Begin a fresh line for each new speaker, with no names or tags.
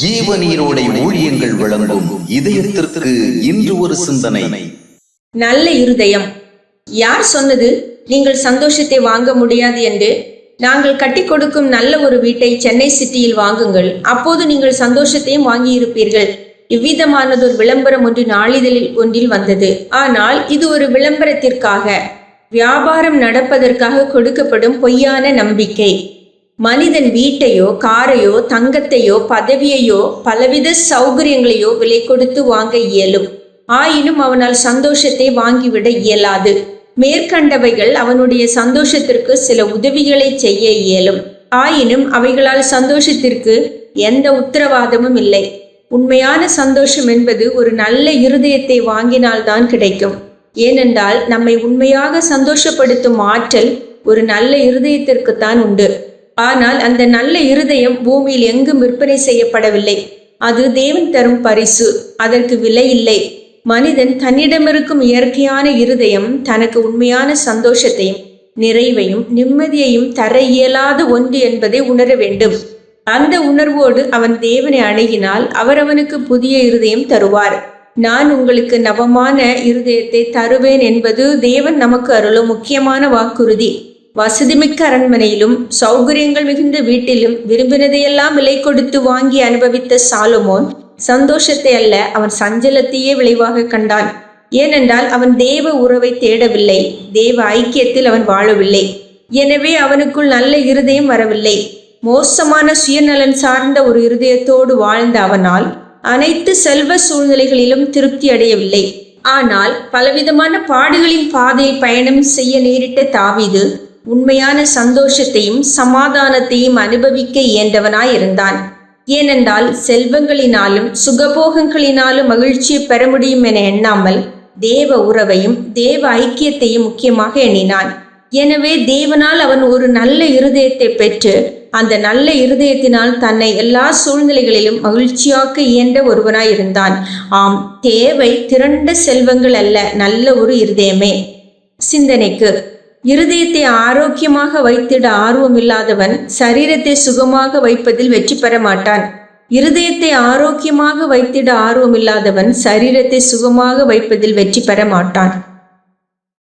ஜீவநீரோடை ஊழியங்கள் வழங்கும் இதயத்திற்கு இன்று ஒரு சிந்தனை.
நல்ல இருதயம். யார் சொன்னது நீங்கள் சந்தோஷத்தை வாங்க முடியாது என்று? நாங்கள் கட்டி கொடுக்கும் நல்ல ஒரு வீட்டை சென்னை சிட்டியில் வாங்குங்கள், அப்போது நீங்கள் சந்தோஷத்தையும் வாங்கியிருப்பீர்கள். இவ்விதமானதொரு விளம்பரம் ஒன்று நாளிதழில் ஒன்றில் வந்தது. ஆனால் இது ஒரு விளம்பரத்திற்காக, வியாபாரம் நடப்பதற்காக கொடுக்கப்படும் பொய்யான நம்பிக்கை. மனிதன் வீட்டையோ காரையோ தங்கத்தையோ பதவியையோ பலவித சௌகரியங்களையோ விலை கொடுத்து வாங்க இயலும். ஆயினும் அவனால் சந்தோஷத்தை வாங்கிவிட இயலாது. மேற்கண்டவைகள் அவனுடைய சந்தோஷத்திற்கு சில உதவிகளை செய்ய இயலும். ஆயினும் அவைகளால் சந்தோஷத்திற்கு எந்த உத்தரவாதமும் இல்லை. உண்மையான சந்தோஷம் என்பது ஒரு நல்ல இருதயத்தை வாங்கினால்தான் கிடைக்கும். ஏனென்றால் நம்மை உண்மையாக சந்தோஷப்படுத்தும் ஆற்றல் ஒரு நல்ல இருதயத்திற்குத்தான் உண்டு. ஆனால் அந்த நல்ல இருதயம் பூமியில் எங்கும் விற்பனை செய்யப்படவில்லை. அது தேவன் தரும் பரிசு, அதற்கு விலை இல்லை. மனிதன் தன்னிடமிருக்கும் இயற்கையான இருதயம் தனக்கு உண்மையான சந்தோஷத்தையும் நிறைவையும் நிம்மதியையும் தர இயலாத ஒன்று என்பதை உணர வேண்டும். அந்த உணர்வோடு அவன் தேவனை அணுகினால் அவர் அவனுக்கு புதிய இருதயம் தருவார். நான் உங்களுக்கு நவமான இருதயத்தை தருவேன் என்பது தேவன் நமக்கு அருளும் முக்கியமான வாக்குறுதி. வசதிமிக்க அரண்மனையிலும் சௌகரியங்கள் மிகுந்த வீட்டிலும் விரும்பினதையெல்லாம் விலை கொடுத்து வாங்கி அனுபவித்த சாலமோன் சந்தோஷத்தை அல்ல, அவன் சஞ்சலத்தையே விளைவாக கண்டான். ஏனென்றால் அவன் தேவ உறவை தேடவில்லை, தேவ ஐக்கியத்தில் அவன் வாழவில்லை. எனவே அவனுக்குள் நல்ல இருதயம் வரவில்லை. மோசமான சுயநலன் சார்ந்த ஒரு இருதயத்தோடு வாழ்ந்த அவனால் அனைத்து செல்வ சூழ்நிலைகளிலும் திருப்தி அடையவில்லை. ஆனால் பலவிதமான பாடுகளின் பாதையில் பயணம் செய்ய நேரிட்ட தாவீது உண்மையான சந்தோஷத்தையும் சமாதானத்தையும் அனுபவிக்க இயன்றவனாயிருந்தான். ஏனென்றால் செல்வங்களினாலும் சுகபோகங்களினாலும் மகிழ்ச்சியை பெற முடியும் என எண்ணாமல் தேவ உறவையும் தேவ ஐக்கியத்தையும் முக்கியமாக எண்ணினான். எனவே தேவனால் அவன் ஒரு நல்ல இருதயத்தை பெற்று அந்த நல்ல இருதயத்தினால் தன்னை எல்லா சூழ்நிலைகளிலும் மகிழ்ச்சியாக்க இயன்ற ஒருவனாயிருந்தான். ஆம், தேவை திரண்ட செல்வங்கள் அல்ல, நல்ல ஒரு இருதயமே. சிந்தனைக்கு: இருதயத்தை ஆரோக்கியமாக வைத்திட ஆர்வமில்லாதவன் சரீரத்தை சுகமாக வைப்பதில் வெற்றி பெற மாட்டான். இருதயத்தை ஆரோக்கியமாக வைத்திட ஆர்வமில்லாதவன் சரீரத்தை சுகமாக வைப்பதில் வெற்றி பெற மாட்டான்.